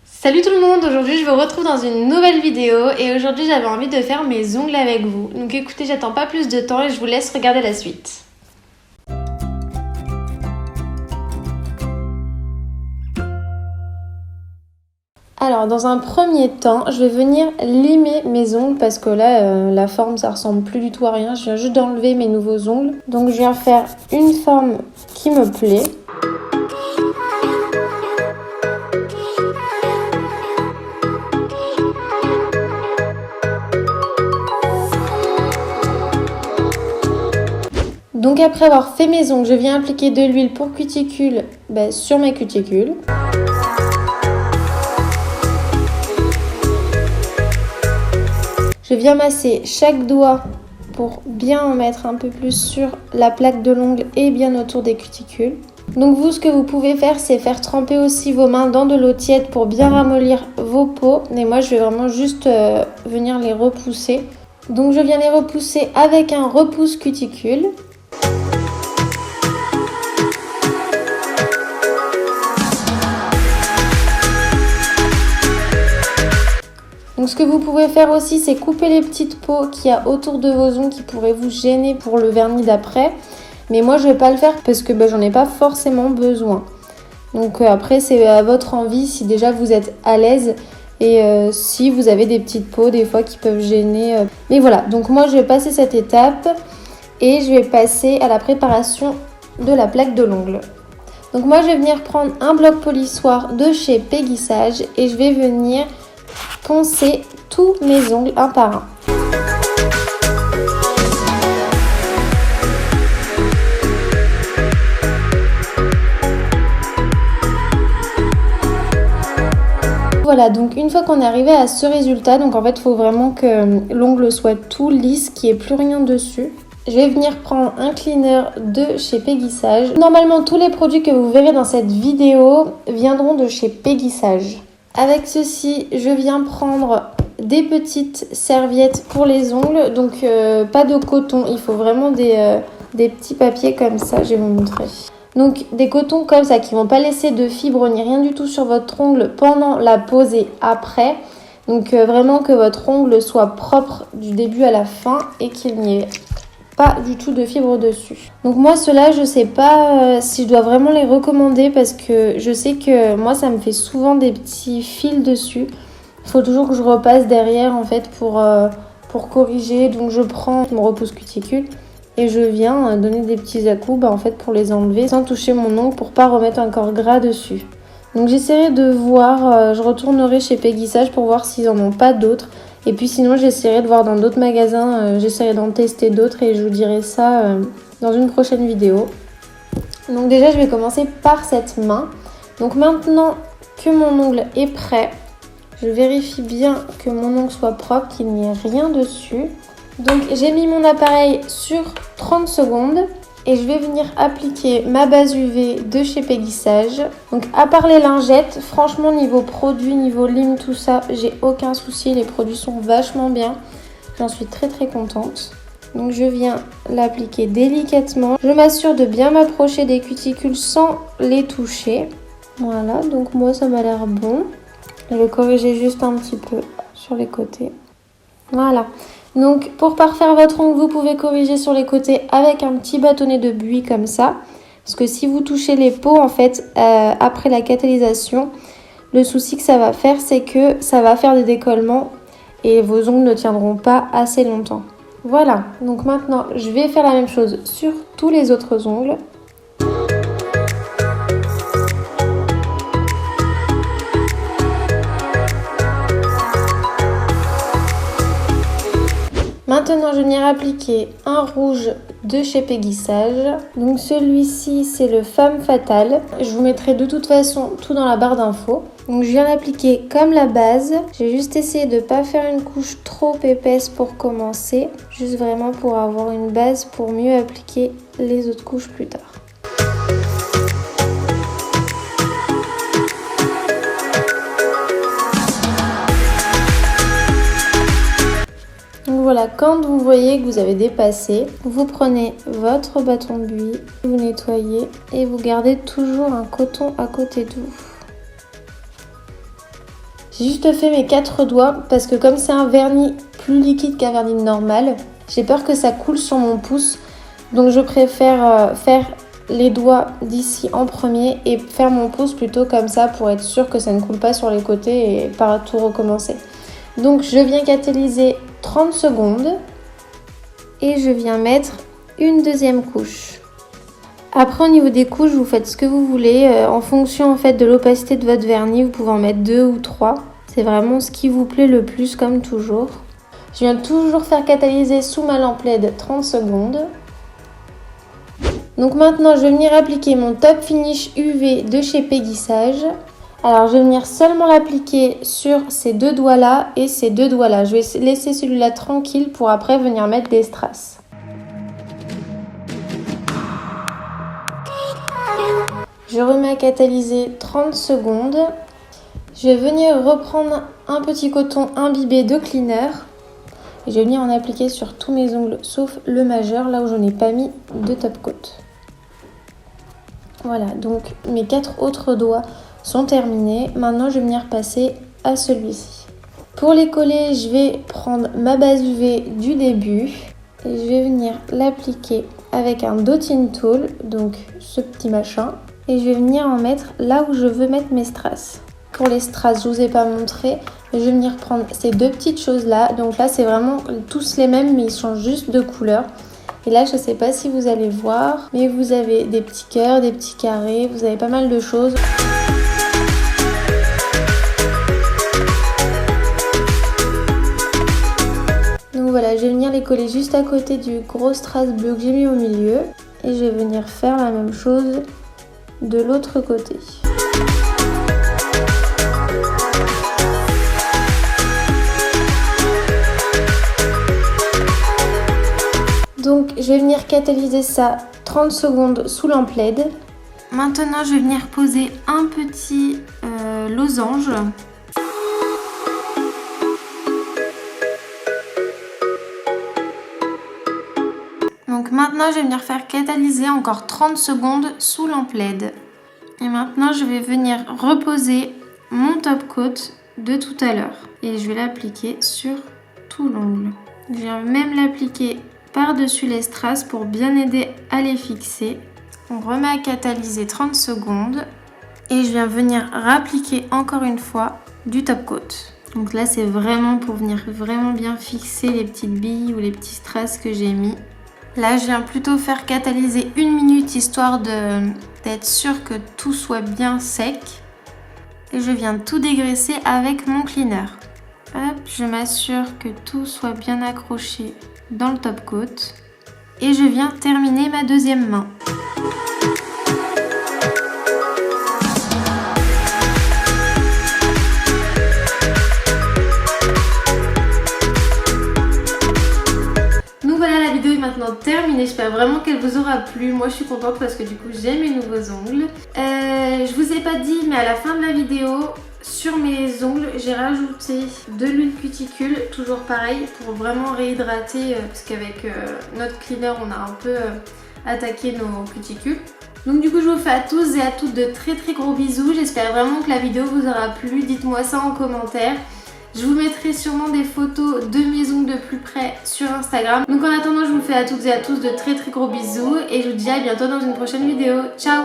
Salut tout le monde, aujourd'hui je vous retrouve dans une nouvelle vidéo et aujourd'hui j'avais envie de faire mes ongles avec vous. Donc écoutez, j'attends pas plus de temps et je vous laisse regarder la suite. Alors dans un premier temps, je vais venir limer mes ongles parce que là la forme ça ressemble plus du tout à rien. Je viens juste d'enlever mes nouveaux ongles. Donc je viens faire une forme qui me plaît. Donc après avoir fait mes ongles, je viens appliquer de l'huile pour cuticule sur mes cuticules. Je viens masser chaque doigt pour bien en mettre un peu plus sur la plaque de l'ongle et bien autour des cuticules. Donc vous, ce que vous pouvez faire, c'est faire tremper aussi vos mains dans de l'eau tiède pour bien ramollir vos peaux. Et moi, je vais vraiment juste venir les repousser. Donc je viens les repousser avec un repousse cuticule. Donc ce que vous pouvez faire aussi, c'est couper les petites peaux qu'il y a autour de vos ongles qui pourraient vous gêner pour le vernis d'après. Mais moi, je ne vais pas le faire parce que j'en ai pas forcément besoin. Donc après, c'est à votre envie si déjà vous êtes à l'aise et si vous avez des petites peaux des fois qui peuvent gêner. Mais voilà, donc moi, je vais passer cette étape et je vais passer à la préparation de la plaque de l'ongle. Donc moi, je vais venir prendre un bloc polissoir de chez Péguissage et je vais venir poncer tous mes ongles un par un. Voilà, donc une fois qu'on est arrivé à ce résultat, donc en fait il faut vraiment que l'ongle soit tout lisse, qu'il n'y ait plus rien dessus. Je vais venir prendre un cleaner de chez Péguissage. Normalement tous les produits que vous verrez dans cette vidéo viendront de chez Péguissage. Avec ceci, je viens prendre des petites serviettes pour les ongles. Donc, pas de coton. Il faut vraiment des petits papiers comme ça. Je vais vous montrer. Donc, des cotons comme ça qui ne vont pas laisser de fibres ni rien du tout sur votre ongle pendant la pose et après. Donc, vraiment que votre ongle soit propre du début à la fin et qu'il n'y ait pas du tout de fibres dessus. Donc moi ceux-là je sais pas si je dois vraiment les recommander parce que je sais que moi ça me fait souvent des petits fils dessus. Il faut toujours que je repasse derrière en fait pour corriger. Donc je prends mon repousse cuticule et je viens donner des petits à-coups en fait pour les enlever sans toucher mon ongle pour pas remettre encore gras dessus. Donc j'essaierai de voir, je retournerai chez Péguissage pour voir s'ils en ont pas d'autres. Et puis sinon, j'essaierai de voir dans d'autres magasins, j'essaierai d'en tester d'autres et je vous dirai ça dans une prochaine vidéo. Donc déjà, je vais commencer par cette main. Donc maintenant que mon ongle est prêt, je vérifie bien que mon ongle soit propre, qu'il n'y ait rien dessus. Donc j'ai mis mon appareil sur 30 secondes. Et je vais venir appliquer ma base UV de chez Péguissage. Donc à part les lingettes, franchement niveau produit, niveau lime, tout ça, j'ai aucun souci. Les produits sont vachement bien. J'en suis très contente. Donc je viens l'appliquer délicatement. Je m'assure de bien m'approcher des cuticules sans les toucher. Voilà, donc moi ça m'a l'air bon. Je vais corriger juste un petit peu sur les côtés. Voilà. Donc pour parfaire votre ongle, vous pouvez corriger sur les côtés avec un petit bâtonnet de buis comme ça. Parce que si vous touchez les peaux en fait après la catalysation, le souci que ça va faire c'est que ça va faire des décollements et vos ongles ne tiendront pas assez longtemps. Voilà, donc maintenant je vais faire la même chose sur tous les autres ongles. Maintenant, je vais venir appliquer un rouge de chez Péguissage. Donc celui-ci, c'est le Femme Fatale. Je vous mettrai de toute façon tout dans la barre d'infos. Donc je viens l'appliquer comme la base. J'ai juste essayé de ne pas faire une couche trop épaisse pour commencer. Juste vraiment pour avoir une base pour mieux appliquer les autres couches plus tard. Voilà, quand vous voyez que vous avez dépassé, vous prenez votre bâton de buis, vous nettoyez et vous gardez toujours un coton à côté de vous. J'ai juste fait mes 4 doigts parce que comme c'est un vernis plus liquide qu'un vernis normal, j'ai peur que ça coule sur mon pouce. Donc je préfère faire les doigts d'ici en premier et faire mon pouce plutôt comme ça pour être sûr que ça ne coule pas sur les côtés et pas tout recommencer. Donc je viens catalyser 30 secondes et je viens mettre une deuxième couche. Après au niveau des couches, vous faites ce que vous voulez. En fonction en fait de l'opacité de votre vernis, vous pouvez en mettre 2 ou 3. C'est vraiment ce qui vous plaît le plus comme toujours. Je viens toujours faire catalyser sous ma lampe LED 30 secondes. Donc maintenant, je vais venir appliquer mon Top Finish UV de chez Péguissage. Alors, je vais venir seulement l'appliquer sur ces 2 doigts-là et ces 2 doigts-là. Je vais laisser celui-là tranquille pour après venir mettre des strass. Je remets à catalyser 30 secondes. Je vais venir reprendre un petit coton imbibé de cleaner. Et je vais venir en appliquer sur tous mes ongles, sauf le majeur, là où je n'ai pas mis de top coat. Voilà, donc mes 4 autres doigts sont terminés. Maintenant, je vais venir passer à celui-ci. Pour les coller, je vais prendre ma base UV du début et je vais venir l'appliquer avec un dotting tool, donc ce petit machin. Et je vais venir en mettre là où je veux mettre mes strass. Pour les strass, je ne vous ai pas montré, mais je vais venir prendre ces 2 petites choses-là. Donc là, c'est vraiment tous les mêmes, mais ils changent juste de couleur. Et là, je ne sais pas si vous allez voir, mais vous avez des petits cœurs, des petits carrés, vous avez pas mal de choses. Donc voilà, je vais venir les coller juste à côté du gros strass bleu que j'ai mis au milieu. Et je vais venir faire la même chose de l'autre côté. Donc je vais venir catalyser ça 30 secondes sous lampe LED. Maintenant je vais venir poser un petit losange. Donc maintenant je vais venir faire catalyser encore 30 secondes sous lampe LED. Et maintenant je vais venir reposer mon top coat de tout à l'heure. Et je vais l'appliquer sur tout l'ongle. Je viens même l'appliquer par-dessus les strass pour bien aider à les fixer. On remet à catalyser 30 secondes et je viens venir rappliquer encore une fois du top coat. Donc là c'est vraiment pour venir vraiment bien fixer les petites billes ou les petits strass que j'ai mis. Là je viens plutôt faire catalyser 1 minute histoire d'être sûr que tout soit bien sec. Et je viens tout dégraisser avec mon cleaner. Hop, je m'assure que tout soit bien accroché dans le top coat et je viens terminer ma deuxième main. Donc voilà, la vidéo est maintenant terminée. J'espère vraiment qu'elle vous aura plu. Moi je suis contente parce que du coup j'ai mes nouveaux ongles. Je vous ai pas dit, mais à la fin de la vidéo, sur mes ongles, j'ai rajouté de l'huile cuticule, toujours pareil, pour vraiment réhydrater, parce qu'avec notre cleaner, on a un peu attaqué nos cuticules. Donc du coup, je vous fais à tous et à toutes de très gros bisous. J'espère vraiment que la vidéo vous aura plu. Dites-moi ça en commentaire. Je vous mettrai sûrement des photos de mes ongles de plus près sur Instagram. Donc en attendant, je vous fais à toutes et à tous de très gros bisous. Et je vous dis à bientôt dans une prochaine vidéo. Ciao!